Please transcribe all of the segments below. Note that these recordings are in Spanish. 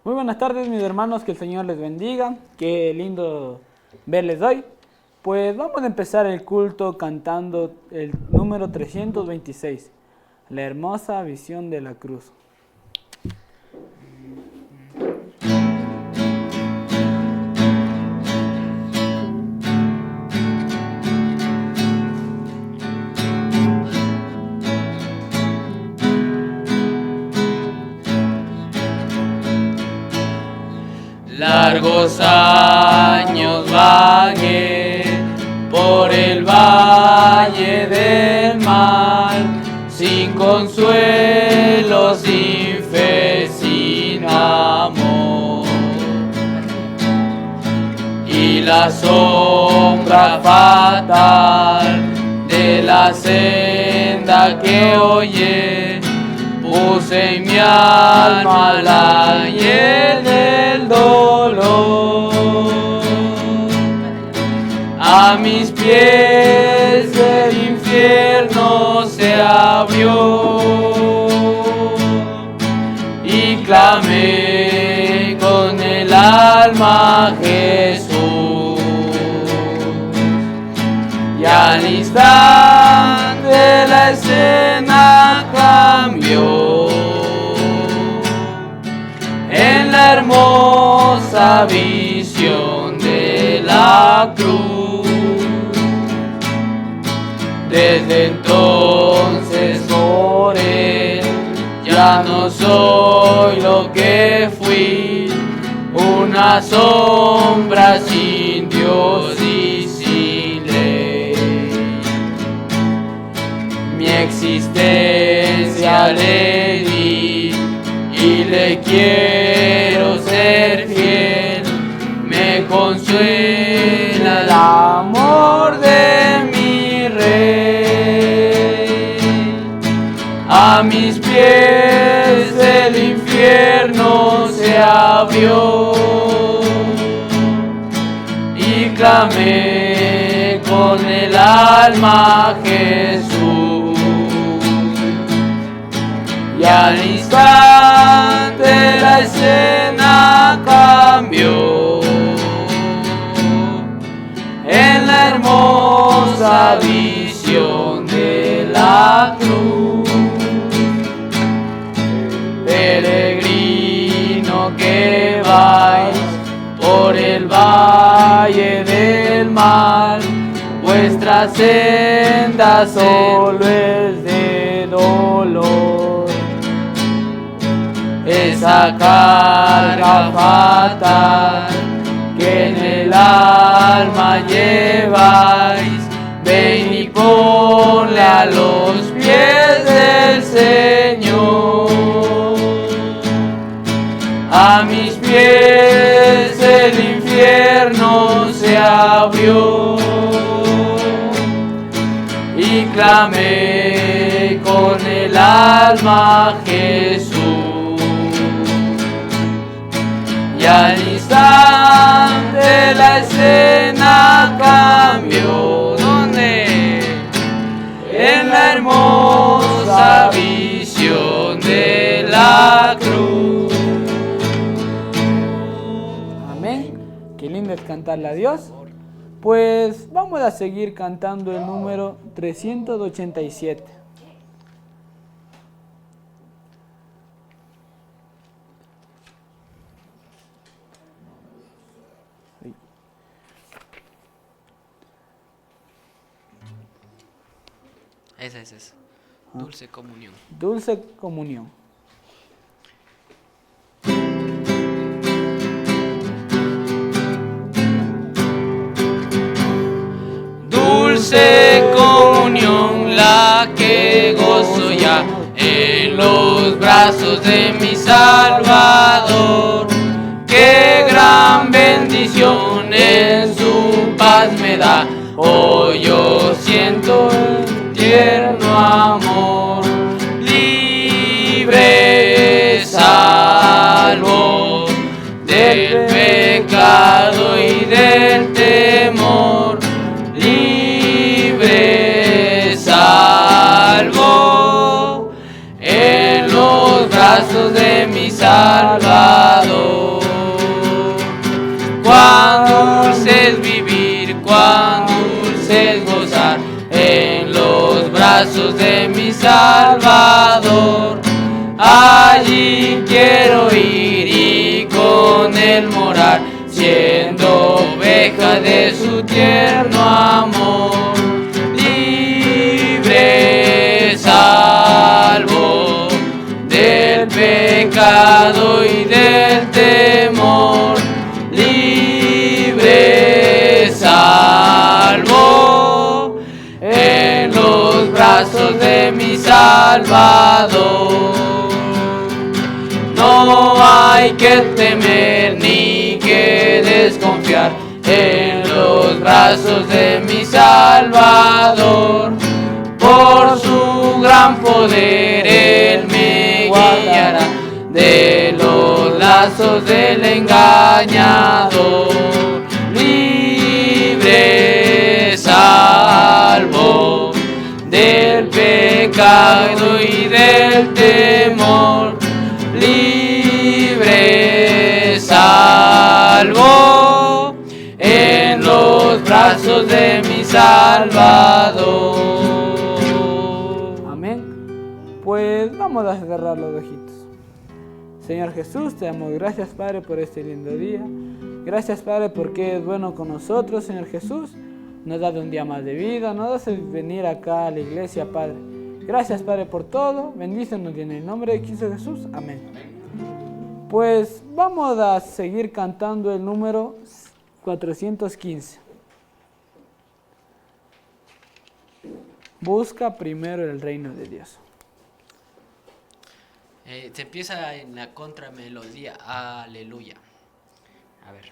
Muy buenas tardes, mis hermanos, que el Señor les bendiga. Qué lindo verles hoy. Pues vamos a empezar el culto cantando el número 326, la hermosa visión de la cruz. Largos años vagué por el valle del mal, sin consuelo, sin fe, sin amor. Y la sombra fatal de la senda que oye, puse en mi alma la hiel del dolor. A mis pies el infierno se abrió y clamé con el alma a Jesús. Y al instante la escena cambió en la hermosa visión de la cruz. Desde entonces por él ya no soy lo que fui, una sombra sin Dios y sin ley. Mi existencia le di y le quiero ser fiel, me consuela el amor de mi Rey. A mis pies el infierno se abrió y clamé con el alma a Jesús. Y al instante la escena cambió en la hermosa visión de la cruz. Peregrino que vais por el valle del mal, vuestra senda solo es de dolor. Esa carga fatal que en el alma lleváis, ven y ponle a los pies del Señor. A mis pies el infierno se abrió y clamé con el alma a Jesús. Y al instante la escena cambió, ¿dónde? En la hermosa visión de la cruz. Amén. Qué lindo es cantarle a Dios. Pues vamos a seguir cantando el número 387. Esa es. Dulce comunión. Dulce comunión. Dulce comunión la que gozo ya en los brazos de mi Salvador. Qué gran bendición en su paz me da. Hoy yo siento el tierno amor, libre, pecado y del temor, libre salvo en los brazos de mi Salvador. Cuán dulce es vivir, cuán dulce es gozar en los brazos de mi Salvador. Allí quiero ir y con él morar, siendo oveja de su tierno amor. Libre, salvo del pecado y del temor. Libre, salvo en los brazos de mi Salvador. No hay que temer ni que desconfiar en los brazos de mi Salvador. Por su gran poder Él me guiará de los lazos del engañador. Libre, salvo del pecado y del temor. Libre, salvo en los brazos de mi Salvador. Amén. Pues vamos a agarrar los ojitos. Señor Jesús, te damos gracias, Padre, por este lindo día. Gracias, Padre, porque es bueno con nosotros, Señor Jesús. Nos das un día más de vida, nos hace venir acá a la iglesia, Padre. Gracias, Padre, por todo. Bendícenos en el nombre de Cristo Jesús. Amén. Pues vamos a seguir cantando el número 415. Busca primero el reino de Dios. Se empieza en la contramelodía. Aleluya. A ver.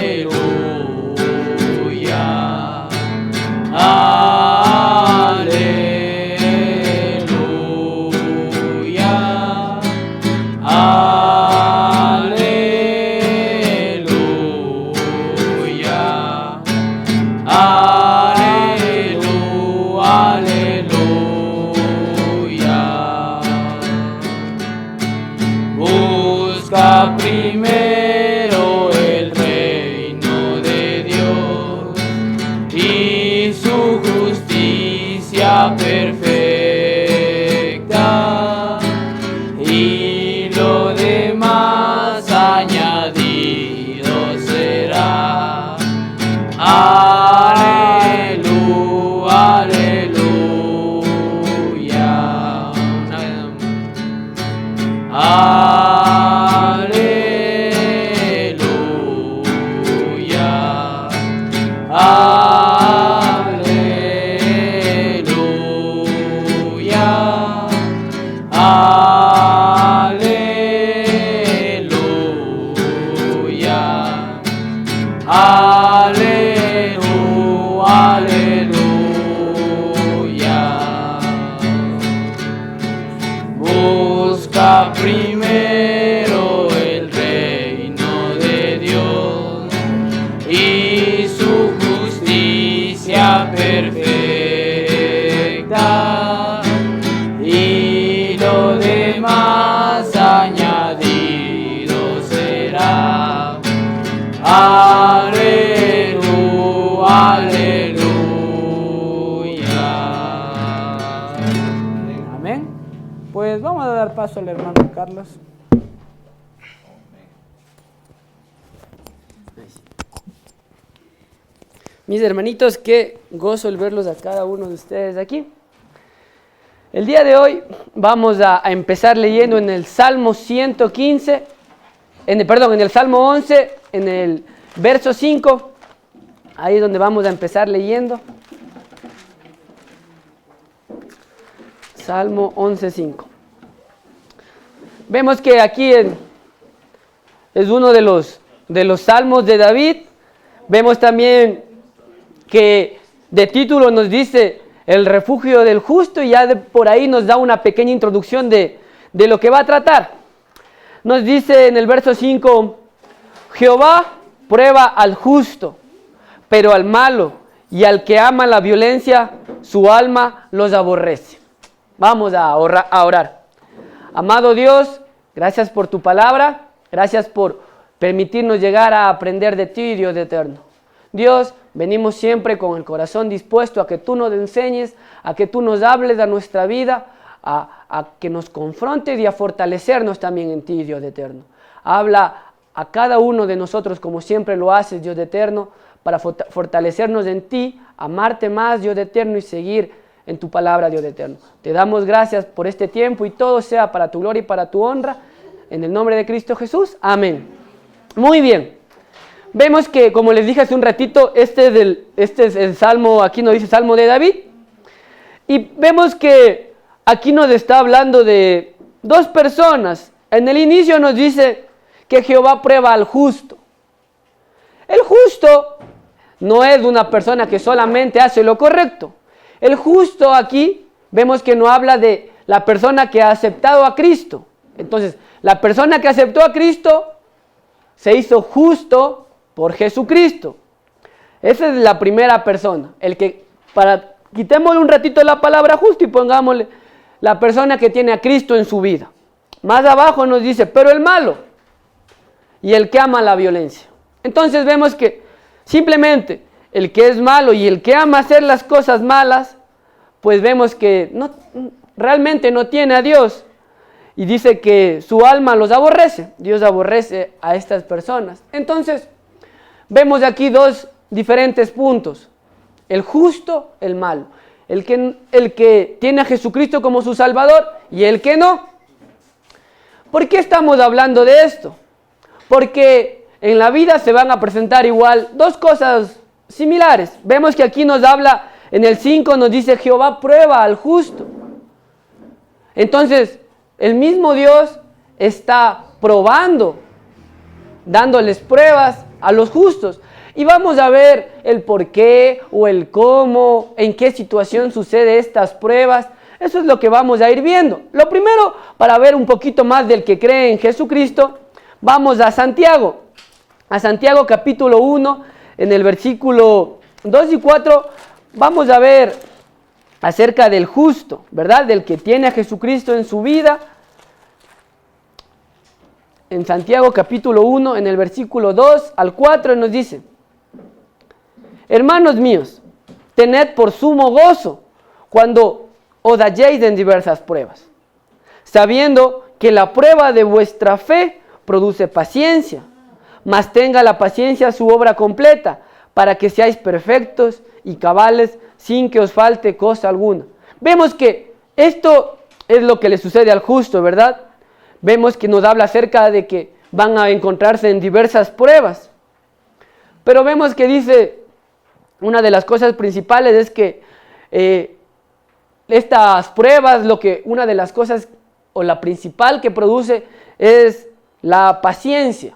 Aleluya, aleluya, aleluya, aleluya. Busca primero el reino de Dios y su justicia perfecta, y lo demás añadido será. Aleluya, aleluya. Aleluya, aleluya, aleluya, aleluya. Busca primero el reino de Dios y su justicia perfecta, y lo demás añadido será. Aleluya, aleluya. Amén. Pues vamos a dar paso al hermano Carlos. Mis hermanitos, qué gozo el verlos a cada uno de ustedes aquí. El día de hoy vamos a empezar leyendo en el Salmo 115, en el Salmo 11, en el verso 5. Ahí es donde vamos a empezar leyendo. Salmo 11:5. Vemos que aquí es uno de los salmos de David. Vemos también que de título nos dice el refugio del justo, y ya por ahí nos da una pequeña introducción de lo que va a tratar. Nos dice en el verso 5, Jehová prueba al justo, pero al malo y al que ama la violencia, su alma los aborrece. Vamos a orar. Amado Dios, gracias por tu palabra, gracias por permitirnos llegar a aprender de ti, Dios eterno. Dios, venimos siempre con el corazón dispuesto a que tú nos enseñes, a que tú nos hables a nuestra vida, a que nos confrontes y a fortalecernos también en ti, Dios eterno. Habla a cada uno de nosotros como siempre lo haces, Dios eterno, para fortalecernos en ti, amarte más, Dios eterno, y seguir en tu palabra, Dios eterno. Te damos gracias por este tiempo y todo sea para tu gloria y para tu honra. En el nombre de Cristo Jesús. Amén. Muy bien. Vemos que, como les dije hace un ratito, este es el salmo, aquí nos dice Salmo de David. Y vemos que aquí nos está hablando de dos personas. En el inicio nos dice que Jehová prueba al justo. El justo no es una persona que solamente hace lo correcto. El justo aquí vemos que no habla de la persona que ha aceptado a Cristo. Entonces, la persona que aceptó a Cristo se hizo justo por Jesucristo. Esa es la primera persona. Quitémosle un ratito la palabra justo y pongámosle la persona que tiene a Cristo en su vida. Más abajo nos dice, pero el malo y el que ama la violencia. Entonces vemos que simplemente el que es malo y el que ama hacer las cosas malas, pues vemos que realmente no tiene a Dios. Y dice que su alma los aborrece. Dios aborrece a estas personas. Entonces, vemos aquí dos diferentes puntos. El justo, el malo. El que tiene a Jesucristo como su Salvador y el que no. ¿Por qué estamos hablando de esto? Porque en la vida se van a presentar igual dos cosas similares. Vemos que aquí nos habla, en el 5 nos dice Jehová prueba al justo. Entonces, el mismo Dios está probando, dándoles pruebas a los justos. Y vamos a ver el por qué o el cómo, en qué situación sucede estas pruebas. Eso es lo que vamos a ir viendo. Lo primero, para ver un poquito más del que cree en Jesucristo, vamos a Santiago. A Santiago capítulo 1, en el versículo 2 y 4, vamos a ver acerca del justo, ¿verdad? Del que tiene a Jesucristo en su vida. En Santiago capítulo 1, en el versículo 2 al 4 nos dice: hermanos míos, tened por sumo gozo cuando os halléis en diversas pruebas, sabiendo que la prueba de vuestra fe produce paciencia, mas tenga la paciencia su obra completa, para que seáis perfectos y cabales sin que os falte cosa alguna. Vemos que esto es lo que le sucede al justo, ¿verdad? Vemos que nos habla acerca de que van a encontrarse en diversas pruebas. Pero vemos que dice, una de las cosas principales es que estas pruebas, una de las cosas o la principal que produce es la paciencia.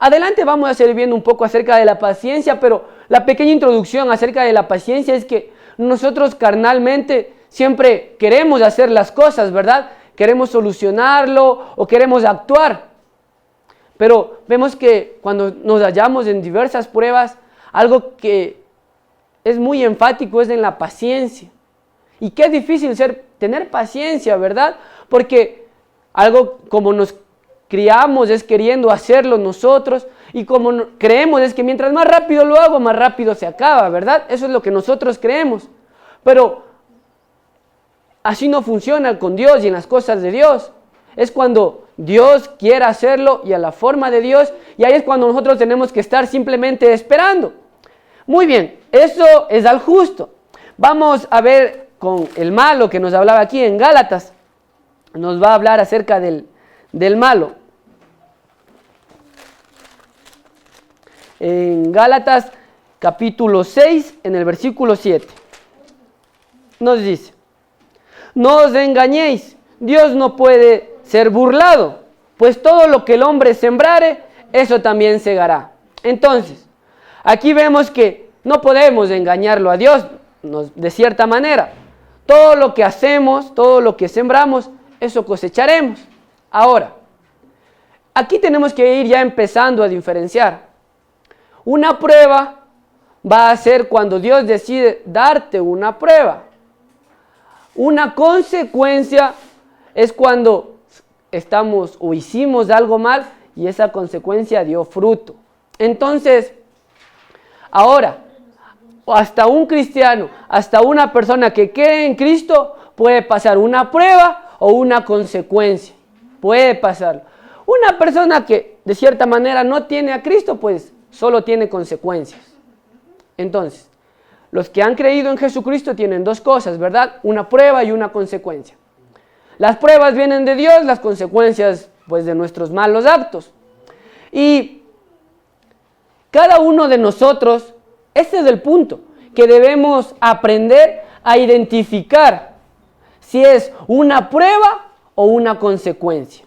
Adelante vamos a seguir viendo un poco acerca de la paciencia, pero la pequeña introducción acerca de la paciencia es que nosotros carnalmente siempre queremos hacer las cosas, ¿verdad? Queremos solucionarlo o queremos actuar. Pero vemos que cuando nos hallamos en diversas pruebas, algo que es muy enfático es en la paciencia. Y qué difícil tener paciencia, ¿verdad? Porque algo como nos criamos es queriendo hacerlo nosotros, y como creemos es que mientras más rápido lo hago, más rápido se acaba, ¿verdad? Eso es lo que nosotros creemos. Pero así no funciona con Dios y en las cosas de Dios. Es cuando Dios quiere hacerlo y a la forma de Dios, y ahí es cuando nosotros tenemos que estar simplemente esperando. Muy bien, eso es al justo. Vamos a ver con el malo que nos hablaba aquí en Gálatas. Nos va a hablar acerca del malo. En Gálatas capítulo 6, en el versículo 7, nos dice: no os engañéis, Dios no puede ser burlado, pues todo lo que el hombre sembrare, eso también segará. Entonces, aquí vemos que no podemos engañarlo a Dios, de cierta manera. Todo lo que hacemos, todo lo que sembramos, eso cosecharemos. Ahora, aquí tenemos que ir ya empezando a diferenciar. Una prueba va a ser cuando Dios decide darte una prueba. Una consecuencia es cuando estamos o hicimos algo mal y esa consecuencia dio fruto. Entonces, ahora, hasta un cristiano, hasta una persona que cree en Cristo, puede pasar una prueba o una consecuencia. Puede pasar. Una persona que de cierta manera no tiene a Cristo, pues solo tiene consecuencias. Entonces, los que han creído en Jesucristo tienen dos cosas, ¿verdad? Una prueba y una consecuencia. Las pruebas vienen de Dios, las consecuencias pues de nuestros malos actos. Y cada uno de nosotros, ese es el punto, que debemos aprender a identificar si es una prueba o una consecuencia.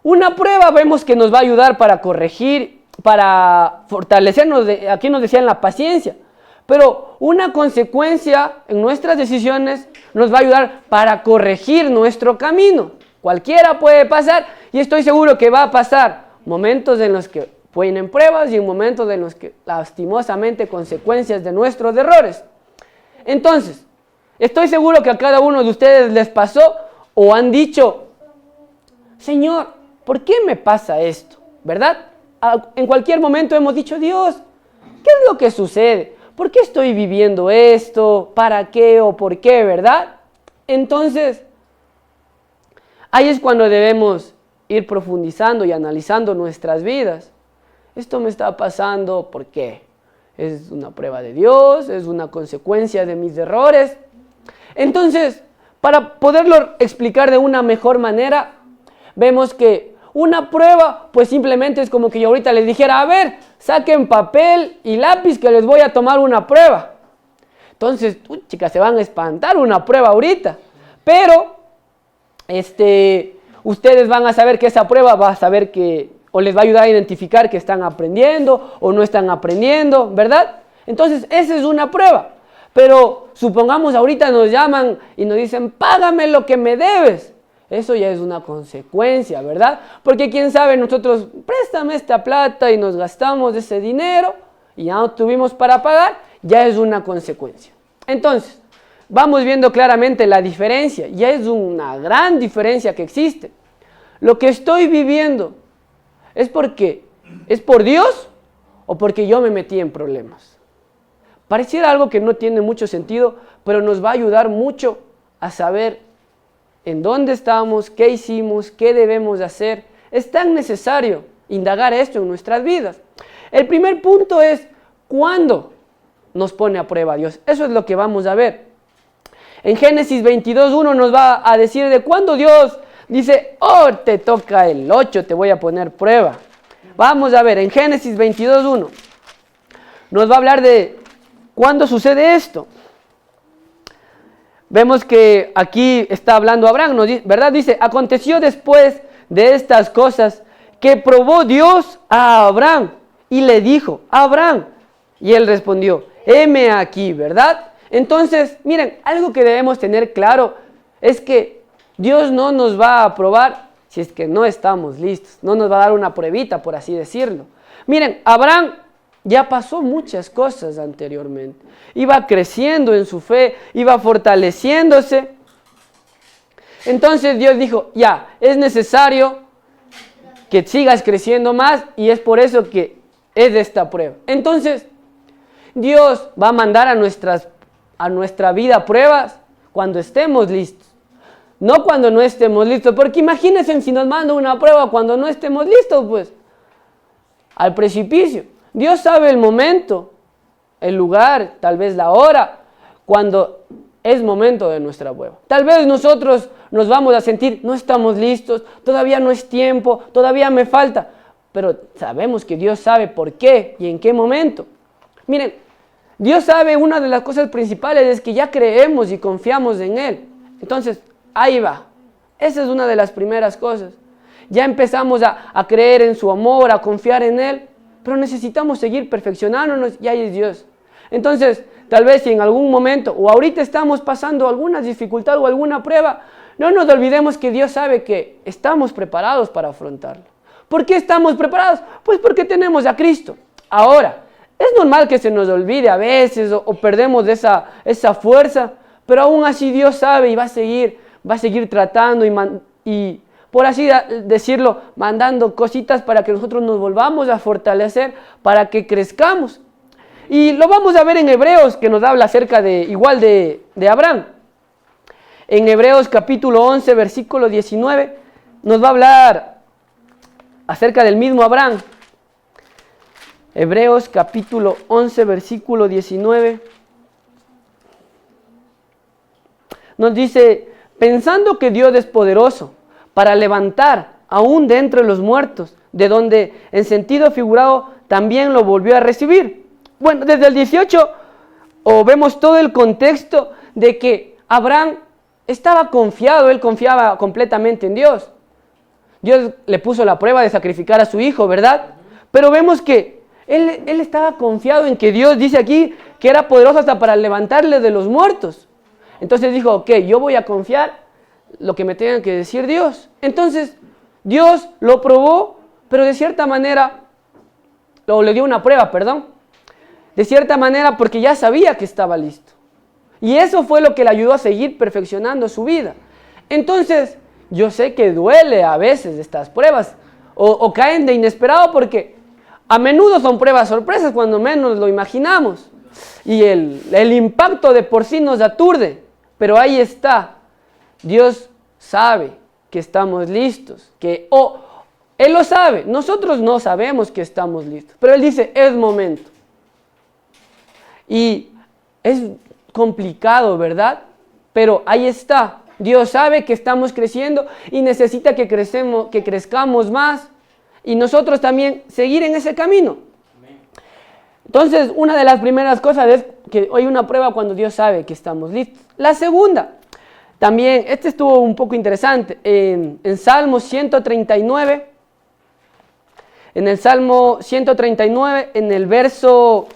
Una prueba vemos que nos va a ayudar para corregir, para fortalecernos, aquí nos decían la paciencia, pero una consecuencia en nuestras decisiones nos va a ayudar para corregir nuestro camino. Cualquiera puede pasar y estoy seguro que va a pasar momentos en los que vienen pruebas y en momentos en los que lastimosamente consecuencias de nuestros errores. Entonces, estoy seguro que a cada uno de ustedes les pasó o han dicho, Señor, ¿por qué me pasa esto? ¿Verdad? En cualquier momento hemos dicho, Dios, ¿qué es lo que sucede? ¿Por qué estoy viviendo esto? ¿Para qué o por qué? ¿Verdad? Entonces, ahí es cuando debemos ir profundizando y analizando nuestras vidas. Esto me está pasando, ¿por qué? ¿Es una prueba de Dios? ¿Es una consecuencia de mis errores? Entonces, para poderlo explicar de una mejor manera, vemos que una prueba, pues simplemente es como que yo ahorita les dijera, a ver, saquen papel y lápiz que les voy a tomar una prueba. Entonces, chicas, se van a espantar una prueba ahorita. Pero, ustedes van a saber que esa prueba va a saber que, o les va a ayudar a identificar que están aprendiendo o no están aprendiendo, ¿verdad? Entonces, esa es una prueba. Pero supongamos ahorita nos llaman y nos dicen, págame lo que me debes. Eso ya es una consecuencia, ¿verdad? Porque quién sabe, nosotros préstame esta plata y nos gastamos ese dinero y ya no tuvimos para pagar, ya es una consecuencia. Entonces, vamos viendo claramente la diferencia, ya es una gran diferencia que existe. Lo que estoy viviendo es porque es por Dios o porque yo me metí en problemas. Pareciera algo que no tiene mucho sentido, pero nos va a ayudar mucho a saber en dónde estamos, qué hicimos, qué debemos hacer. Es tan necesario indagar esto en nuestras vidas. El primer punto es ¿cuándo nos pone a prueba Dios? Eso es lo que vamos a ver. En Génesis 22:1 nos va a decir de cuándo Dios dice, oh, te toca el 8, te voy a poner prueba. Vamos a ver, en Génesis 22:1 nos va a hablar de cuándo sucede esto. Vemos que aquí está hablando Abraham, ¿verdad? Dice, aconteció después de estas cosas que probó Dios a Abraham y le dijo, Abraham, y él respondió, heme aquí, ¿verdad? Entonces, miren, algo que debemos tener claro es que Dios no nos va a probar si es que no estamos listos, no nos va a dar una pruebita, por así decirlo. Miren, Abraham ya pasó muchas cosas anteriormente. Iba creciendo en su fe, iba fortaleciéndose. Entonces Dios dijo, ya, es necesario que sigas creciendo más y es por eso que es de esta prueba. Entonces, Dios va a mandar a nuestra vida pruebas cuando estemos listos. No cuando no estemos listos, porque imagínense si nos manda una prueba cuando no estemos listos, pues, al precipicio. Dios sabe el momento, el lugar, tal vez la hora, cuando es momento de nuestra prueba. Tal vez nosotros nos vamos a sentir, no estamos listos, todavía no es tiempo, todavía me falta. Pero sabemos que Dios sabe por qué y en qué momento. Miren, Dios sabe, una de las cosas principales es que ya creemos y confiamos en Él. Entonces, ahí va. Esa es una de las primeras cosas. ya empezamos a creer en su amor, a confiar en Él, pero necesitamos seguir perfeccionándonos y ahí es Dios. Entonces, tal vez si en algún momento o ahorita estamos pasando alguna dificultad o alguna prueba, no nos olvidemos que Dios sabe que estamos preparados para afrontarlo. ¿Por qué estamos preparados? Pues porque tenemos a Cristo. Ahora, es normal que se nos olvide a veces o perdemos esa fuerza, pero aún así Dios sabe y va a seguir tratando y por así decirlo, mandando cositas para que nosotros nos volvamos a fortalecer, para que crezcamos. Y lo vamos a ver en Hebreos, que nos habla acerca de Abraham. En Hebreos capítulo 11, versículo 19, nos va a hablar acerca del mismo Abraham. Hebreos capítulo 11, versículo 19. Nos dice, pensando que Dios es poderoso para levantar aún de entre los muertos, de donde en sentido figurado también lo volvió a recibir. Bueno, desde el 18 vemos todo el contexto de que Abraham estaba confiado, él confiaba completamente en Dios. Dios le puso la prueba de sacrificar a su hijo, ¿verdad? Pero vemos que él estaba confiado en que Dios dice aquí que era poderoso hasta para levantarle de los muertos. Entonces dijo, ok, yo voy a confiar lo que me tenga que decir Dios. Entonces Dios lo probó, pero de cierta manera, le dio una prueba, de cierta manera porque ya sabía que estaba listo. Y eso fue lo que le ayudó a seguir perfeccionando su vida. Entonces, yo sé que duele a veces estas pruebas o caen de inesperado porque a menudo son pruebas sorpresas cuando menos lo imaginamos. Y el impacto de por sí nos aturde. Pero ahí está. Dios sabe que estamos listos. Él lo sabe. Nosotros no sabemos que estamos listos. Pero Él dice, es momento. Y es complicado, ¿verdad? Pero ahí está. Dios sabe que estamos creciendo y necesita que crezcamos más. Y nosotros también seguir en ese camino. Entonces, una de las primeras cosas es que hay una prueba cuando Dios sabe que estamos listos. La segunda, también, estuvo un poco interesante, en Salmo 139, en el Salmo 139, en el verso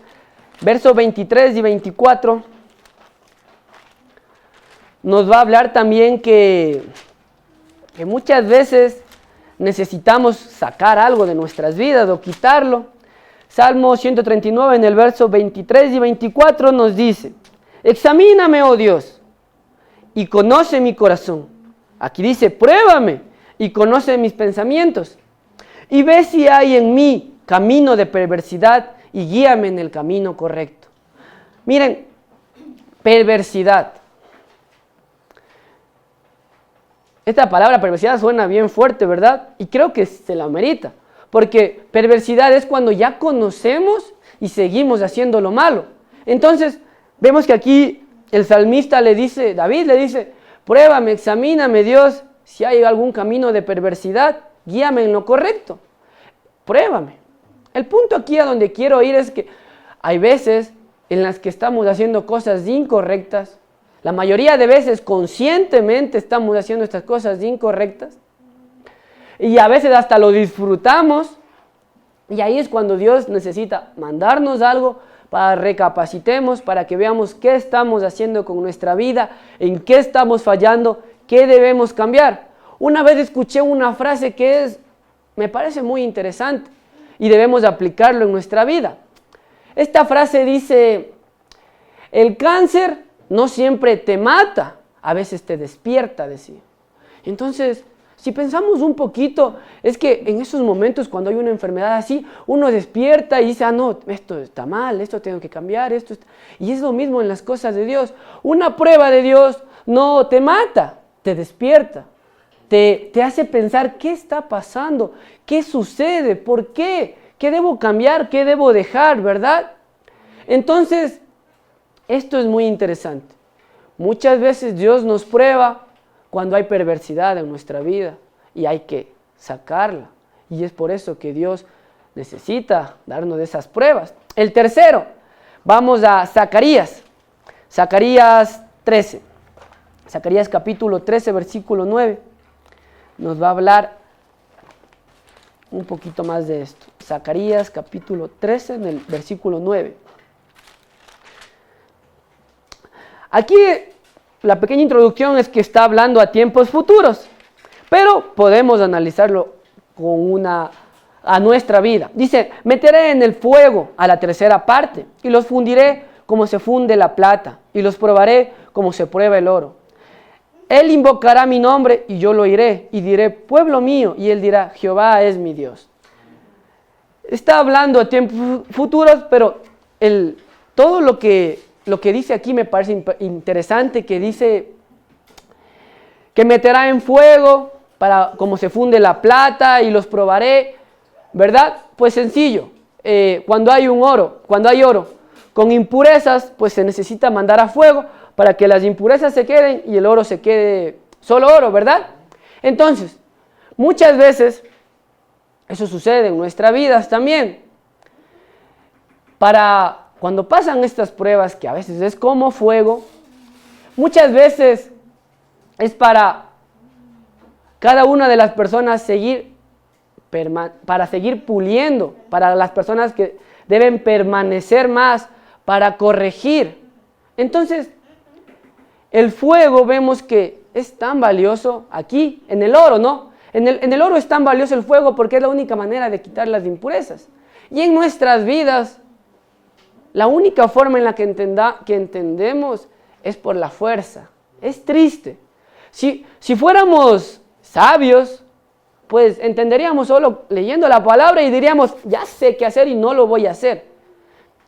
23 y 24, nos va a hablar también que muchas veces necesitamos sacar algo de nuestras vidas o quitarlo. Salmo 139 en el verso 23 y 24 nos dice, examíname, oh Dios, y conoce mi corazón. Aquí dice, pruébame y conoce mis pensamientos. Y ve si hay en mí camino de perversidad y guíame en el camino correcto. Miren, perversidad. Esta palabra perversidad suena bien fuerte, ¿verdad? Y creo que se la merita. Porque perversidad es cuando ya conocemos y seguimos haciendo lo malo. Entonces, vemos que aquí el salmista David le dice, pruébame, examíname, Dios, si hay algún camino de perversidad, guíame en lo correcto. Pruébame. El punto aquí a donde quiero ir es que hay veces en las que estamos haciendo cosas incorrectas. La mayoría de veces conscientemente estamos haciendo estas cosas incorrectas. Y a veces hasta lo disfrutamos. Y ahí es cuando Dios necesita mandarnos algo para recapacitemos, para que veamos qué estamos haciendo con nuestra vida, en qué estamos fallando, qué debemos cambiar. Una vez escuché una frase que me parece muy interesante y debemos aplicarlo en nuestra vida. Esta frase dice, el cáncer no siempre te mata, a veces te despierta, decía. Entonces, si pensamos un poquito, es que en esos momentos cuando hay una enfermedad así, uno despierta y dice, no, esto está mal, esto tengo que cambiar, y es lo mismo en las cosas de Dios. Una prueba de Dios no te mata, te despierta, te hace pensar qué está pasando, qué sucede, por qué, qué debo cambiar, qué debo dejar, ¿verdad? Entonces, esto es muy interesante. Muchas veces Dios nos prueba cuando hay perversidad en nuestra vida y hay que sacarla. Y es por eso que Dios necesita darnos de esas pruebas. El tercero, vamos a Zacarías. Zacarías 13. Zacarías capítulo 13, versículo 9. Nos va a hablar un poquito más de esto. Zacarías capítulo 13 en el versículo 9. Aquí la pequeña introducción es que está hablando a tiempos futuros, pero podemos analizarlo a nuestra vida. Dice, meteré en el fuego a la tercera parte y los fundiré como se funde la plata y los probaré como se prueba el oro. Él invocará mi nombre y yo lo oiré y diré, pueblo mío, y él dirá, Jehová es mi Dios. Está hablando a tiempos futuros, pero todo lo que dice aquí me parece interesante, que dice que meterá en fuego como se funde la plata y los probaré, ¿verdad? Pues sencillo, cuando hay oro con impurezas, pues se necesita mandar a fuego para que las impurezas se queden y el oro se quede solo oro, ¿verdad? Entonces, muchas veces, eso sucede en nuestras vidas también. Cuando pasan estas pruebas, que a veces es como fuego, muchas veces es para cada una de las personas para seguir puliendo, para las personas que deben permanecer más, para corregir. Entonces, el fuego vemos que es tan valioso aquí, en el oro, ¿no? En el oro es tan valioso el fuego porque es la única manera de quitar las impurezas. Y en nuestras vidas, la única forma en la que entendemos es por la fuerza. Es triste. Si fuéramos sabios, pues entenderíamos solo leyendo la palabra y diríamos, ya sé qué hacer y no lo voy a hacer.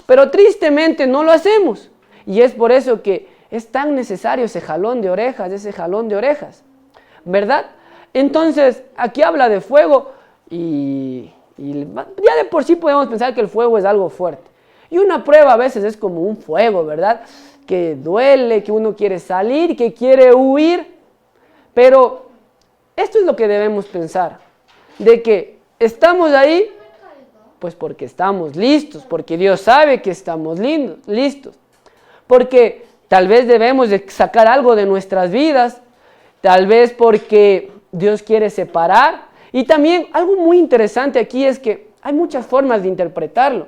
Pero tristemente no lo hacemos. Y es por eso que es tan necesario ese jalón de orejas, ¿verdad? Entonces, aquí habla de fuego y ya de por sí podemos pensar que el fuego es algo fuerte. Y una prueba a veces es como un fuego, ¿verdad? Que duele, que uno quiere salir, que quiere huir. Pero esto es lo que debemos pensar, de que estamos ahí, pues porque estamos listos, porque Dios sabe que estamos listos. Porque tal vez debemos de sacar algo de nuestras vidas, tal vez porque Dios quiere separar. Y también algo muy interesante aquí es que hay muchas formas de interpretarlo.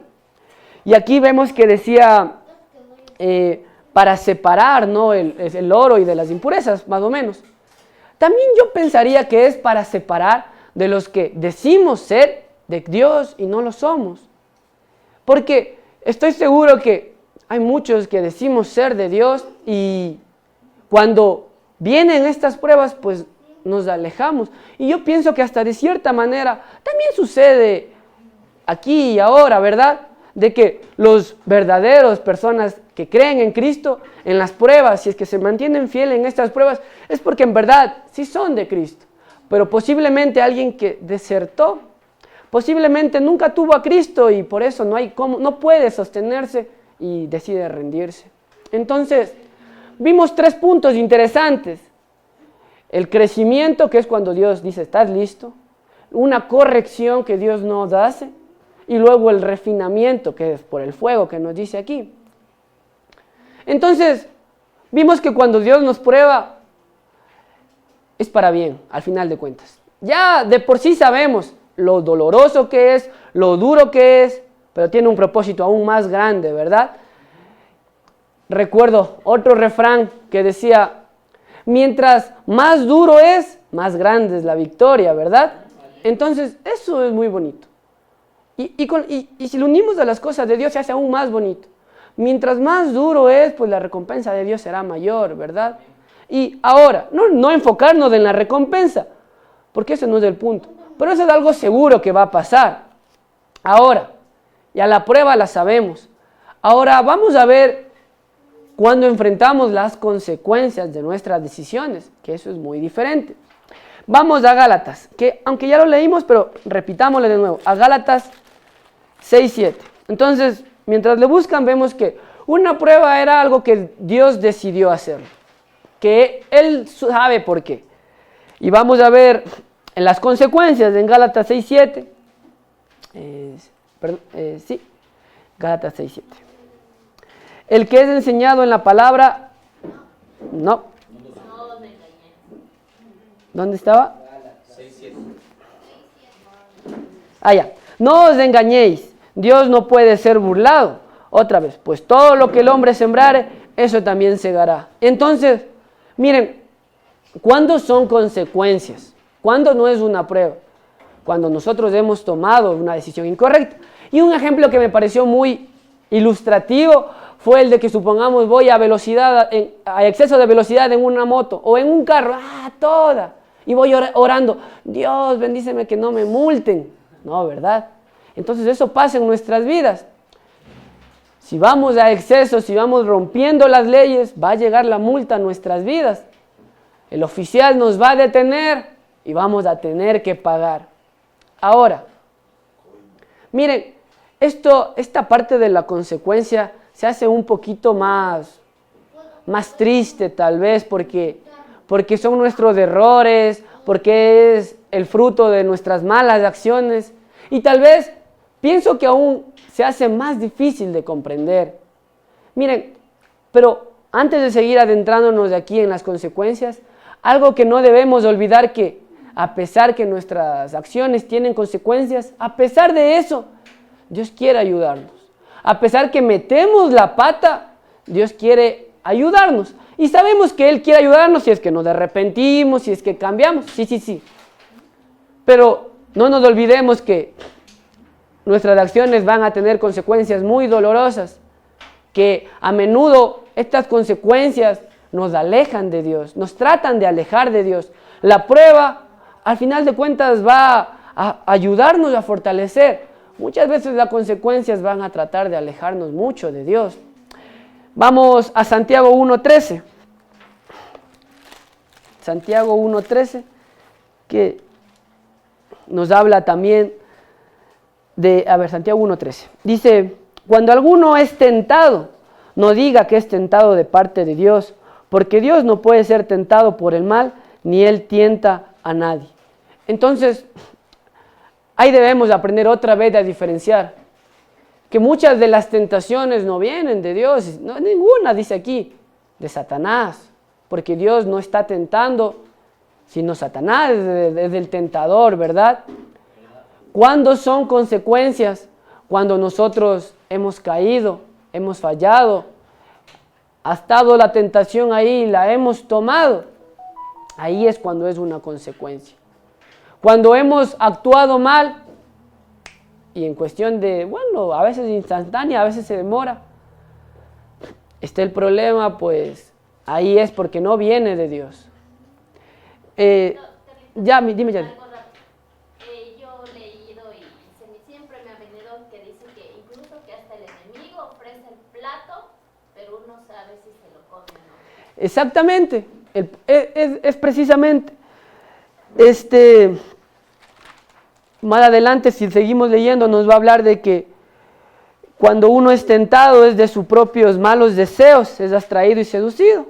Y aquí vemos que decía para separar, ¿no? el oro y de las impurezas, más o menos. También yo pensaría que es para separar de los que decimos ser de Dios y no lo somos. Porque estoy seguro que hay muchos que decimos ser de Dios y cuando vienen estas pruebas, pues nos alejamos. Y yo pienso que hasta de cierta manera también sucede aquí y ahora, ¿verdad? De que los verdaderos personas que creen en Cristo, en las pruebas, si es que se mantienen fieles en estas pruebas, es porque en verdad sí son de Cristo. Pero posiblemente alguien que desertó, posiblemente nunca tuvo a Cristo y por eso no puede sostenerse y decide rendirse. Entonces, vimos 3 puntos interesantes. El crecimiento, que es cuando Dios dice, ¿estás listo? Una corrección que Dios nos hace. Y luego el refinamiento, que es por el fuego que nos dice aquí. Entonces, vimos que cuando Dios nos prueba, es para bien, al final de cuentas. Ya de por sí sabemos lo doloroso que es, lo duro que es, pero tiene un propósito aún más grande, ¿verdad? Recuerdo otro refrán que decía, mientras más duro es, más grande es la victoria, ¿verdad? Entonces, eso es muy bonito. Y si lo unimos a las cosas de Dios, se hace aún más bonito. Mientras más duro es, pues la recompensa de Dios será mayor, ¿verdad? Y ahora, no enfocarnos en la recompensa, porque ese no es el punto. Pero eso es algo seguro que va a pasar. Ahora, ya la prueba la sabemos. Ahora vamos a ver cuando enfrentamos las consecuencias de nuestras decisiones, que eso es muy diferente. Vamos a Gálatas, que aunque ya lo leímos, pero repitámosle de nuevo. A Gálatas 6:7. Entonces, mientras le buscan, vemos que una prueba era algo que Dios decidió hacer, que Él sabe por qué. Y vamos a ver en las consecuencias en Gálatas 6:7. Sí, Gálatas 6:7. El que es enseñado en la palabra, no. ¿Dónde estaba? Ya. No os engañéis, Dios no puede ser burlado. Otra vez, pues todo lo que el hombre sembrare, eso también segará. Entonces, miren, ¿cuándo son consecuencias? ¿Cuándo no es una prueba? Cuando nosotros hemos tomado una decisión incorrecta. Y un ejemplo que me pareció muy ilustrativo fue el de que supongamos voy a velocidad, a exceso de velocidad en una moto o en un carro, toda, y voy orando, Dios bendíceme que no me multen. No, ¿verdad? Entonces eso pasa en nuestras vidas. Si vamos a exceso, si vamos rompiendo las leyes, va a llegar la multa a nuestras vidas. El oficial nos va a detener y vamos a tener que pagar. Ahora, miren, esta parte de la consecuencia se hace un poquito más triste tal vez porque son nuestros errores, porque es el fruto de nuestras malas acciones y tal vez pienso que aún se hace más difícil de comprender. Miren, pero antes de seguir adentrándonos de aquí en las consecuencias, algo que no debemos olvidar que a pesar que nuestras acciones tienen consecuencias, a pesar de eso, Dios quiere ayudarnos. A pesar que metemos la pata, Dios quiere ayudarnos. Y sabemos que Él quiere ayudarnos si es que nos arrepentimos, si es que cambiamos. Sí. Pero no nos olvidemos que nuestras acciones van a tener consecuencias muy dolorosas, que a menudo estas consecuencias nos alejan de Dios, nos tratan de alejar de Dios. La prueba, al final de cuentas, va a ayudarnos a fortalecer. Muchas veces las consecuencias van a tratar de alejarnos mucho de Dios. Vamos a Santiago 1:13. Santiago 1:13, que nos habla también Santiago 1:13. Dice, cuando alguno es tentado, no diga que es tentado de parte de Dios, porque Dios no puede ser tentado por el mal, ni Él tienta a nadie. Entonces, ahí debemos aprender otra vez a diferenciar que muchas de las tentaciones no vienen de Dios, no, ninguna dice aquí, de Satanás, porque Dios no está tentando, sino Satanás es el tentador, ¿verdad? ¿Cuándo son consecuencias? Cuando nosotros hemos caído, hemos fallado, ha estado la tentación ahí, la hemos tomado. Ahí es cuando es una consecuencia. Cuando hemos actuado mal, y en cuestión de, a veces instantánea, a veces se demora, está el problema, pues ahí es porque no viene de Dios. Dime ya. Yo he leído y siempre me ha venido que dice que incluso que hasta el enemigo ofrece el plato, pero uno sabe si se lo come o no. Exactamente, es precisamente, más adelante si seguimos leyendo nos va a hablar de que cuando uno es tentado es de sus propios malos deseos, es atraído y seducido.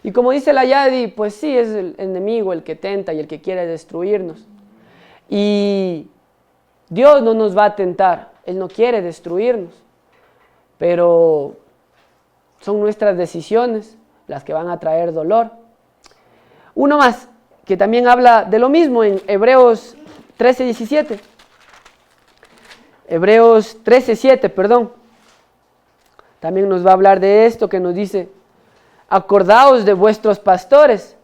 Y como dice la Yadi, pues sí, es el enemigo el que tenta y el que quiere destruirnos. Y Dios no nos va a tentar, Él no quiere destruirnos, pero son nuestras decisiones las que van a traer dolor. Uno más, que también habla de lo mismo en Hebreos 13:17. Hebreos 13:7, perdón. También nos va a hablar de esto que nos dice, acordaos de vuestros pastores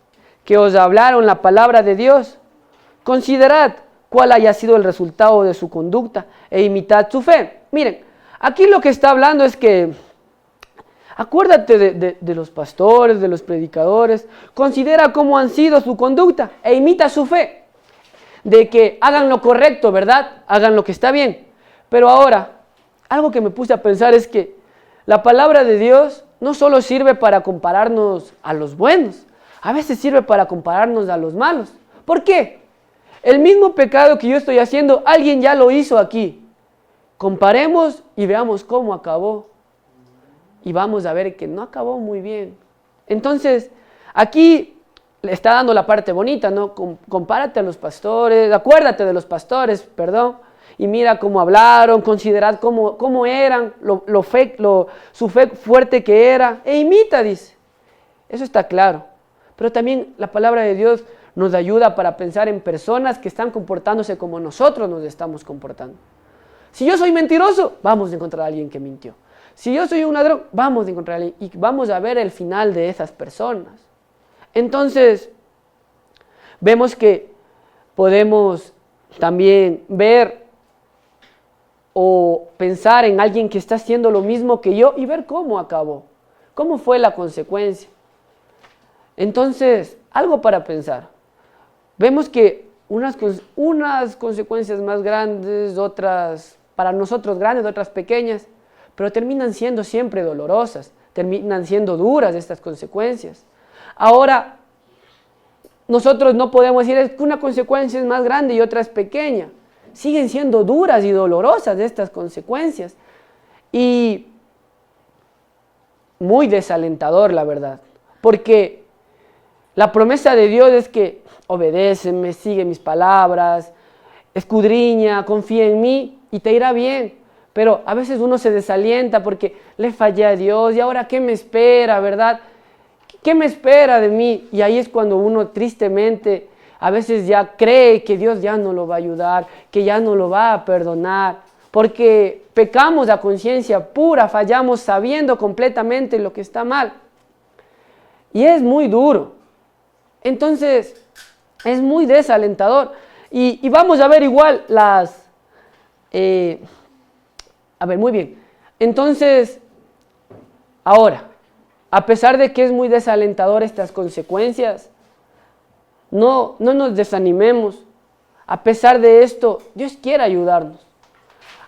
que os hablaron la palabra de Dios. Considerad cuál haya sido el resultado de su conducta e imitad su fe. Miren, aquí lo que está hablando es que acuérdate de los pastores, de los predicadores, considera cómo han sido su conducta e imita su fe. De que hagan lo correcto, ¿verdad? Hagan lo que está bien. Pero ahora, algo que me puse a pensar es que la palabra de Dios no solo sirve para compararnos a los buenos, a veces sirve para compararnos a los malos. ¿Por qué? El mismo pecado que yo estoy haciendo, alguien ya lo hizo aquí. Comparemos y veamos cómo acabó. Y vamos a ver que no acabó muy bien. Entonces, aquí le está dando la parte bonita, ¿no? Compárate a los pastores, acuérdate de los pastores, perdón, y mira cómo hablaron, considerad cómo eran, su fe fuerte que era, e imita, dice. Eso está claro. Pero también la palabra de Dios nos ayuda para pensar en personas que están comportándose como nosotros nos estamos comportando. Si yo soy mentiroso, vamos a encontrar a alguien que mintió. Si yo soy un ladrón, vamos a encontrar a alguien y vamos a ver el final de esas personas. Entonces, vemos que podemos también ver o pensar en alguien que está haciendo lo mismo que yo y ver cómo acabó, cómo fue la consecuencia. Entonces, algo para pensar. Vemos que unas consecuencias más grandes, otras para nosotros grandes, otras pequeñas, pero terminan siendo siempre dolorosas, terminan siendo duras estas consecuencias. Ahora, nosotros no podemos decir es que una consecuencia es más grande y otra es pequeña. Siguen siendo duras y dolorosas estas consecuencias. Y muy desalentador, la verdad. Porque la promesa de Dios es que obedéceme, sigue mis palabras, escudriña, confía en mí y te irá bien. Pero a veces uno se desalienta porque le fallé a Dios y ahora ¿qué me espera, verdad? ¿Qué me espera de mí? Y ahí es cuando uno tristemente a veces ya cree que Dios ya no lo va a ayudar, que ya no lo va a perdonar, porque pecamos a conciencia pura, fallamos sabiendo completamente lo que está mal. Y es muy duro. Entonces, es muy desalentador. Y vamos a ver igual muy bien. Entonces, ahora, a pesar de que es muy desalentador estas consecuencias, no nos desanimemos. A pesar de esto, Dios quiere ayudarnos.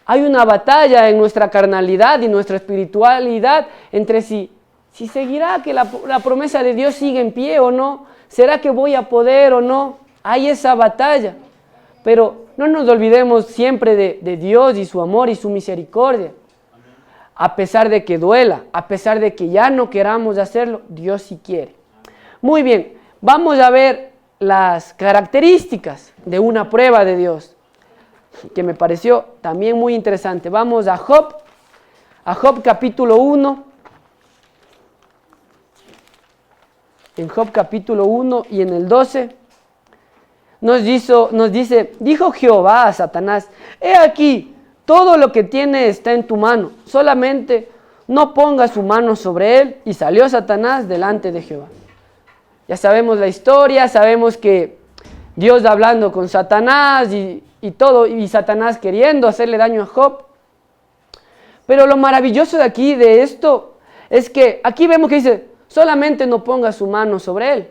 Hay una batalla en nuestra carnalidad y nuestra espiritualidad entre si seguirá que la promesa de Dios sigue en pie o no. ¿Será que voy a poder o no? Hay esa batalla. Pero no nos olvidemos siempre de Dios y su amor y su misericordia. A pesar de que duela, a pesar de que ya no queramos hacerlo, Dios sí quiere. Muy bien, vamos a ver las características de una prueba de Dios, que me pareció también muy interesante. Vamos a Job capítulo 1. En Job capítulo 1 y en el 12 nos dice, dijo Jehová a Satanás, he aquí, todo lo que tiene está en tu mano, solamente no pongas su mano sobre él. Y salió Satanás delante de Jehová. Ya sabemos la historia, sabemos que Dios hablando con Satanás y todo, y Satanás queriendo hacerle daño a Job. Pero lo maravilloso de aquí, de esto, es que aquí vemos que dice, solamente no ponga su mano sobre él.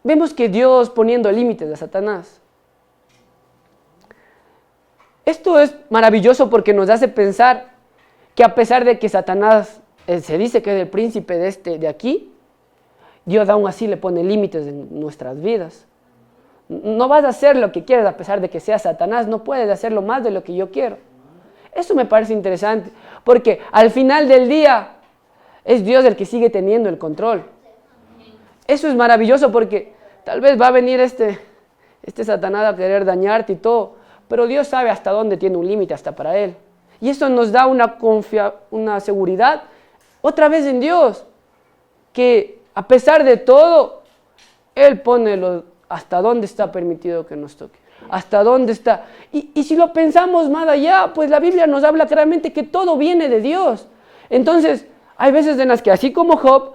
Vemos que Dios poniendo límites a Satanás. Esto es maravilloso porque nos hace pensar que a pesar de que Satanás se dice que es el príncipe de aquí, Dios aún así le pone límites en nuestras vidas. No vas a hacer lo que quieres a pesar de que sea Satanás, no puedes hacerlo más de lo que yo quiero. Eso me parece interesante, porque al final del día es Dios el que sigue teniendo el control. Eso es maravilloso porque tal vez va a venir este Satanás a querer dañarte y todo, pero Dios sabe hasta dónde tiene un límite hasta para él. Y eso nos da una seguridad otra vez en Dios, que a pesar de todo, Él pone hasta dónde está permitido que nos toque, hasta dónde está. Y si lo pensamos más allá, pues la Biblia nos habla claramente que todo viene de Dios. Entonces, hay veces en las que así como Job,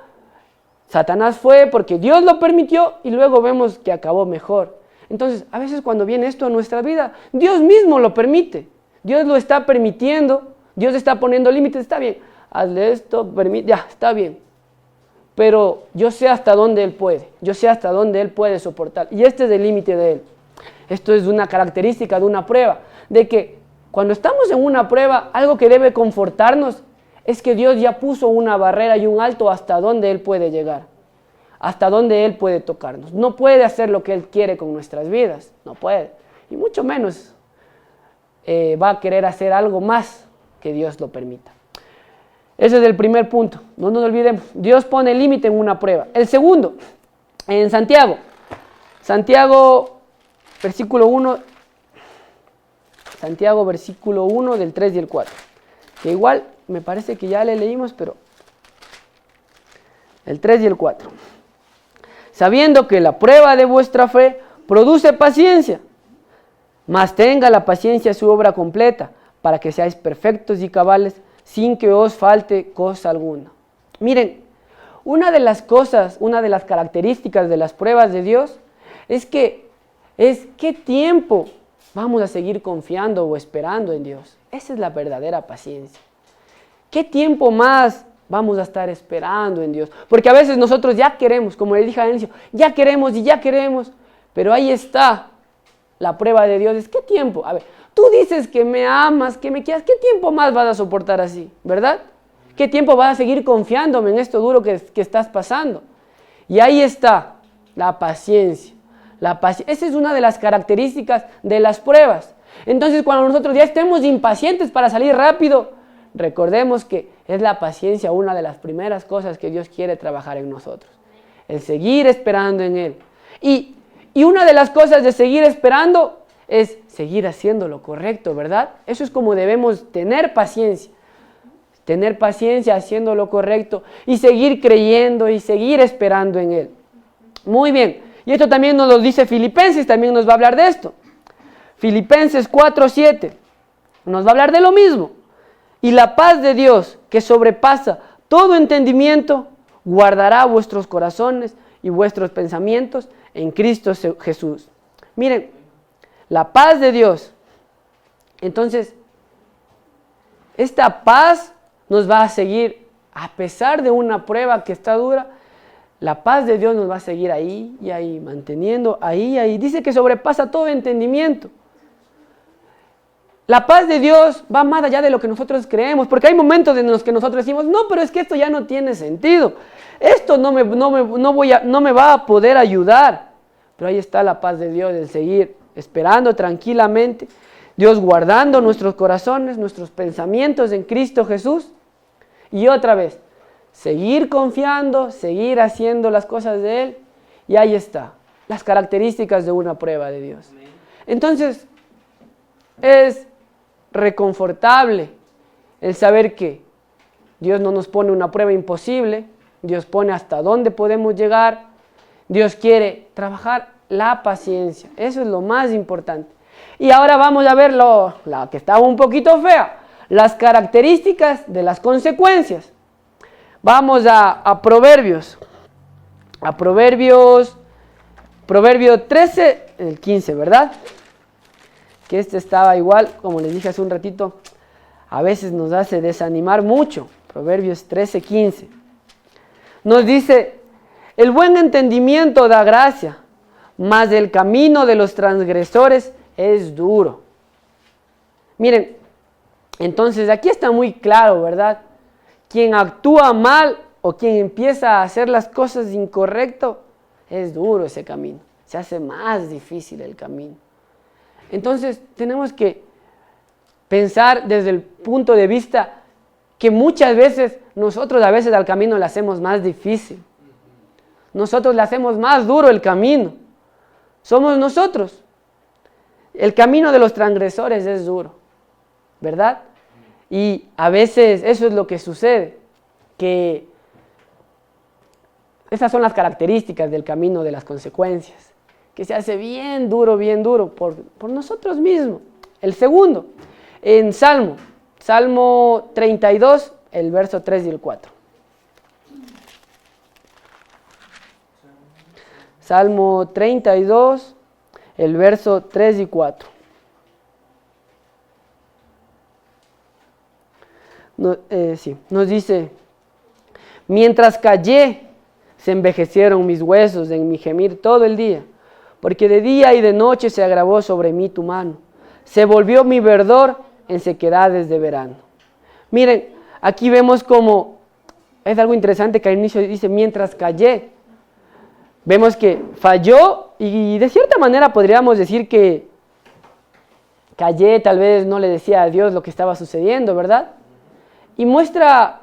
Satanás fue porque Dios lo permitió y luego vemos que acabó mejor. Entonces, a veces cuando viene esto a nuestra vida, Dios mismo lo permite. Dios lo está permitiendo, Dios está poniendo límites, está bien, hazle esto, ya, está bien. Pero yo sé hasta dónde Él puede, yo sé hasta dónde Él puede soportar. Y este es el límite de Él. Esto es una característica de una prueba, de que cuando estamos en una prueba, algo que debe confortarnos es que Dios ya puso una barrera y un alto hasta dónde Él puede llegar, hasta dónde Él puede tocarnos. No puede hacer lo que Él quiere con nuestras vidas, no puede. Y mucho menos va a querer hacer algo más que Dios lo permita. Ese es el primer punto, no nos olvidemos. Dios pone límite en una prueba. El segundo, en Santiago versículo 1, Santiago versículo 1 del 3 y el 4, que igual me parece que ya le leímos, pero el 3 y el 4. sabiendo que la prueba de vuestra fe produce paciencia. Mas tenga la paciencia su obra completa, para que seáis perfectos y cabales, sin que os falte cosa alguna. Miren, una de las características de las pruebas de Dios es qué tiempo vamos a seguir confiando o esperando en Dios. Esa es la verdadera paciencia. ¿Qué tiempo más vamos a estar esperando en Dios? Porque a veces nosotros ya queremos, como le dije al inicio, ya queremos y ya queremos, pero ahí está la prueba de Dios. Es ¿qué tiempo? A ver, tú dices que me amas, que me quieres, ¿qué tiempo más vas a soportar así? ¿Verdad? ¿Qué tiempo vas a seguir confiándome en esto duro que estás pasando? Y ahí está la paciencia. Esa es una de las características de las pruebas. Entonces, cuando nosotros ya estemos impacientes para salir rápido, recordemos que es la paciencia una de las primeras cosas que Dios quiere trabajar en nosotros. El seguir esperando en Él. Y una de las cosas de seguir esperando es seguir haciendo lo correcto, ¿verdad? Eso es como debemos tener paciencia. Tener paciencia haciendo lo correcto y seguir creyendo y seguir esperando en Él. Muy bien. Y esto también nos lo dice Filipenses, también nos va a hablar de esto. Filipenses 4:7 nos va a hablar de lo mismo. Y la paz de Dios, que sobrepasa todo entendimiento, guardará vuestros corazones y vuestros pensamientos en Cristo Jesús. Miren, la paz de Dios. Entonces, esta paz nos va a seguir, a pesar de una prueba que está dura, la paz de Dios nos va a seguir ahí y ahí, manteniendo ahí y ahí. Dice que sobrepasa todo entendimiento. La paz de Dios va más allá de lo que nosotros creemos, porque hay momentos en los que nosotros decimos, no, pero es que esto ya no tiene sentido. Esto no me va a poder ayudar. Pero ahí está la paz de Dios, el seguir esperando tranquilamente, Dios guardando nuestros corazones, nuestros pensamientos en Cristo Jesús. Y otra vez, seguir confiando, seguir haciendo las cosas de Él. Y ahí está, las características de una prueba de Dios. Entonces, es reconfortable el saber que Dios no nos pone una prueba imposible, Dios pone hasta dónde podemos llegar, Dios quiere trabajar la paciencia, eso es lo más importante. Y ahora vamos a ver la que estaba un poquito fea, las características de las consecuencias. Vamos a Proverbios, Proverbio 13, el 15, ¿verdad? Que este estaba igual, como les dije hace un ratito, a veces nos hace desanimar mucho. Proverbios 13, 15. Nos dice, el buen entendimiento da gracia, mas el camino de los transgresores es duro. Miren, entonces aquí está muy claro, ¿verdad? Quien actúa mal o quien empieza a hacer las cosas incorrecto, es duro ese camino. Se hace más difícil el camino. Entonces tenemos que pensar desde el punto de vista que muchas veces nosotros a veces al camino le hacemos más difícil. Nosotros le hacemos más duro el camino. Somos nosotros. El camino de los transgresores es duro, ¿verdad? Y a veces eso es lo que sucede, que esas son las características del camino de las consecuencias. Que se hace bien duro por nosotros mismos. El segundo, en Salmo 32, el verso 3 y el 4. Salmo 32, el verso 3 y 4. Nos dice, mientras callé, se envejecieron mis huesos en mi gemir todo el día. Porque de día y de noche se agravó sobre mí tu mano. Se volvió mi verdor en sequedades de verano. Miren, aquí vemos como, es algo interesante que al inicio dice, mientras callé. Vemos que falló y de cierta manera podríamos decir que callé, tal vez no le decía a Dios lo que estaba sucediendo, ¿verdad? Y muestra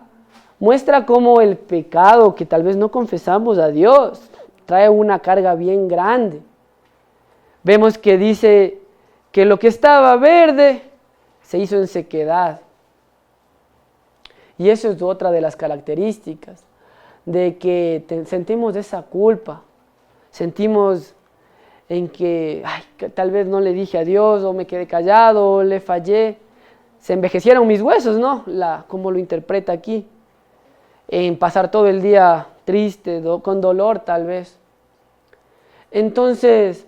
cómo el pecado que tal vez no confesamos a Dios trae una carga bien grande. Vemos que dice que lo que estaba verde se hizo en sequedad. Y eso es otra de las características de que sentimos esa culpa sentimos en que tal vez no le dije adiós, o me quedé callado, o le fallé. Se envejecieron mis huesos, ¿no? Como lo interpreta aquí. En pasar todo el día triste, con dolor tal vez. Entonces,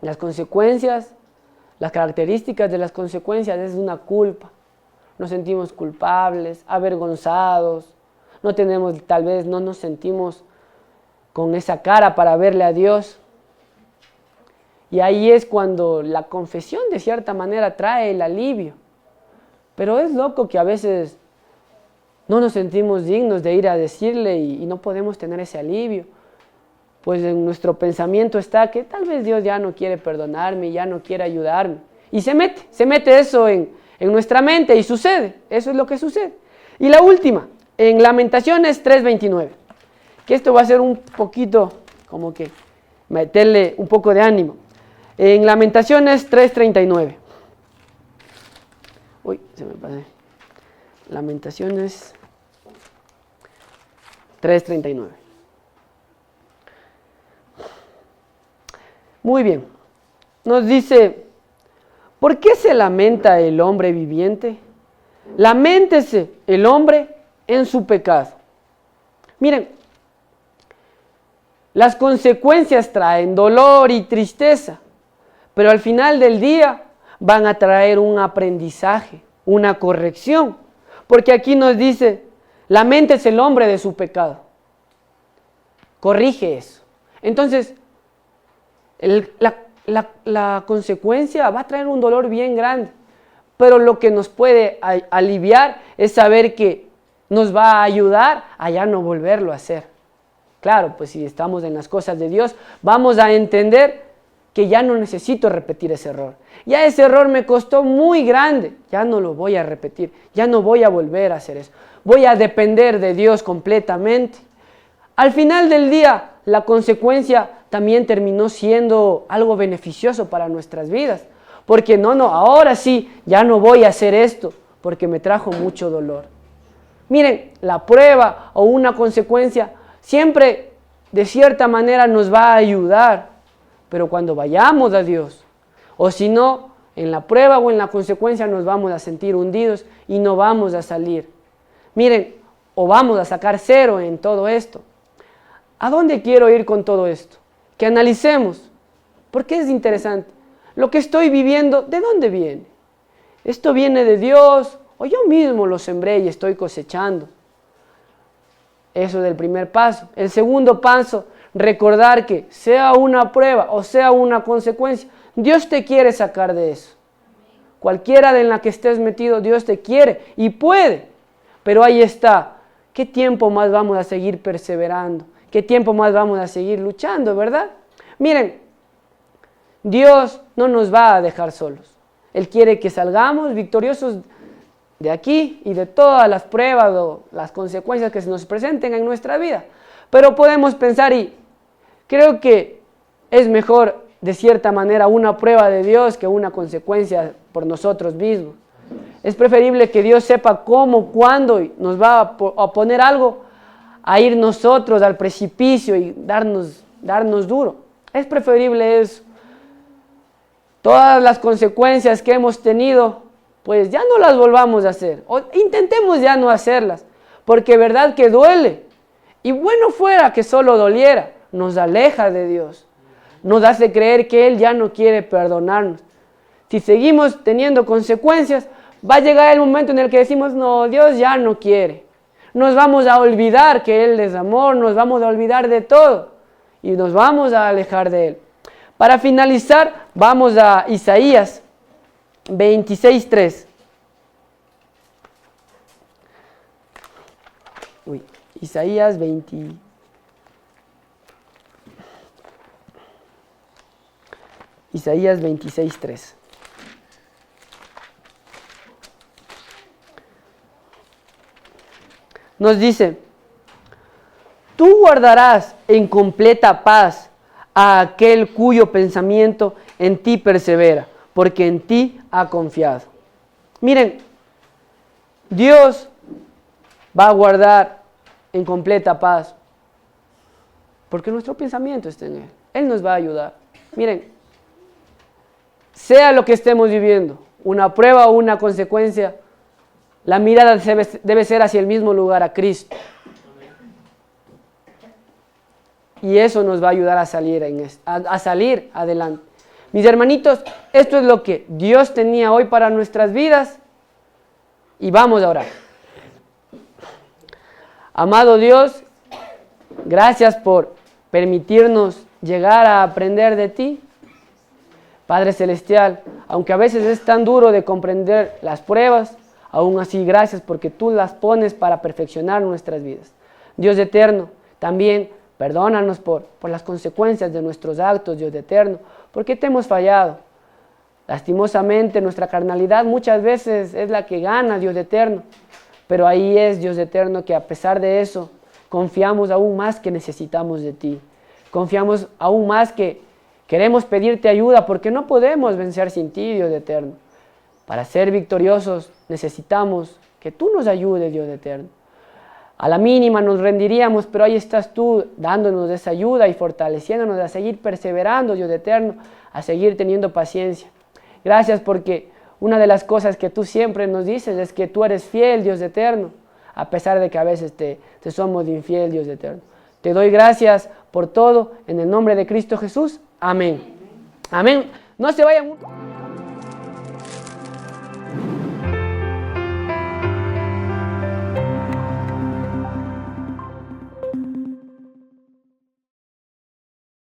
las consecuencias, las características de las consecuencias es una culpa. Nos sentimos culpables, avergonzados, tal vez no nos sentimos con esa cara para verle a Dios. Y ahí es cuando la confesión de cierta manera trae el alivio. Pero es loco que a veces no nos sentimos dignos de ir a decirle y no podemos tener ese alivio. Pues en nuestro pensamiento está que tal vez Dios ya no quiere perdonarme, ya no quiere ayudarme. Y se mete eso en nuestra mente y sucede, eso es lo que sucede. Y la última, en Lamentaciones 3:29, que esto va a ser un poquito como que meterle un poco de ánimo. En Lamentaciones 3:39. Uy, se me pasé. Lamentaciones 3:39. Muy bien. Nos dice, ¿por qué se lamenta el hombre viviente? Laméntese el hombre en su pecado. Miren, las consecuencias traen dolor y tristeza, pero al final del día van a traer un aprendizaje, una corrección. Porque aquí nos dice, laméntese el hombre de su pecado. Corrige eso. Entonces, la consecuencia va a traer un dolor bien grande, pero lo que nos puede aliviar es saber que nos va a ayudar a ya no volverlo a hacer. Claro, pues si estamos en las cosas de Dios, vamos a entender que ya no necesito repetir ese error. Ya ese error me costó muy grande, ya no lo voy a repetir, ya no voy a volver a hacer eso. Voy a depender de Dios completamente. Al final del día, la consecuencia también terminó siendo algo beneficioso para nuestras vidas. Porque ahora sí, ya no voy a hacer esto, porque me trajo mucho dolor. Miren, la prueba o una consecuencia siempre de cierta manera nos va a ayudar, pero cuando vayamos a Dios, o si no, en la prueba o en la consecuencia nos vamos a sentir hundidos y no vamos a salir. Miren, o vamos a sacar cero en todo esto. ¿A dónde quiero ir con todo esto? Que analicemos, porque es interesante. Lo que estoy viviendo, ¿de dónde viene? ¿Esto viene de Dios o yo mismo lo sembré y estoy cosechando? Eso es el primer paso. El segundo paso, recordar que sea una prueba o sea una consecuencia, Dios te quiere sacar de eso. Cualquiera en la que estés metido, Dios te quiere y puede. Pero ahí está. ¿Qué tiempo más vamos a seguir perseverando? ¿Qué tiempo más vamos a seguir luchando, verdad? Miren, Dios no nos va a dejar solos. Él quiere que salgamos victoriosos de aquí y de todas las pruebas o las consecuencias que se nos presenten en nuestra vida. Pero podemos pensar y creo que es mejor de cierta manera una prueba de Dios que una consecuencia por nosotros mismos. Es preferible que Dios sepa cómo, cuándo nos va a poner algo a ir nosotros al precipicio y darnos duro. Es preferible eso. Todas las consecuencias que hemos tenido, pues ya no las volvamos a hacer. O intentemos ya no hacerlas, porque verdad que duele. Y bueno fuera que solo doliera, nos aleja de Dios. Nos hace creer que Él ya no quiere perdonarnos. Si seguimos teniendo consecuencias, va a llegar el momento en el que decimos, no, Dios ya no quiere. Nos vamos a olvidar que Él es amor, nos vamos a olvidar de todo y nos vamos a alejar de Él. Para finalizar, vamos a Isaías 26:3. Isaías 20. Isaías 26:3. Nos dice, tú guardarás en completa paz a aquel cuyo pensamiento en ti persevera, porque en ti ha confiado. Miren, Dios va a guardar en completa paz Porque nuestro pensamiento está en Él. Él nos va a ayudar. Miren, sea lo que estemos viviendo, una prueba o una consecuencia, la mirada debe ser hacia el mismo lugar, a Cristo. Y eso nos va a ayudar a salir adelante. Mis hermanitos, esto es lo que Dios tenía hoy para nuestras vidas. Y vamos a orar. Amado Dios, gracias por permitirnos llegar a aprender de ti. Padre Celestial, aunque a veces es tan duro de comprender las pruebas, aún así gracias porque tú las pones para perfeccionar nuestras vidas. Dios eterno, también perdónanos por las consecuencias de nuestros actos, Dios eterno, porque te hemos fallado. Lastimosamente nuestra carnalidad muchas veces es la que gana, Dios eterno, pero ahí es, Dios eterno, que a pesar de eso, confiamos aún más que necesitamos de ti. Confiamos aún más que queremos pedirte ayuda porque no podemos vencer sin ti, Dios eterno. Para ser victoriosos necesitamos que tú nos ayudes, Dios eterno. A la mínima nos rendiríamos, pero ahí estás tú dándonos esa ayuda y fortaleciéndonos a seguir perseverando, Dios eterno, a seguir teniendo paciencia. Gracias porque una de las cosas que tú siempre nos dices es que tú eres fiel, Dios eterno, a pesar de que a veces te somos infiel, Dios eterno. Te doy gracias por todo, en el nombre de Cristo Jesús. Amén. Amén. No se vayan.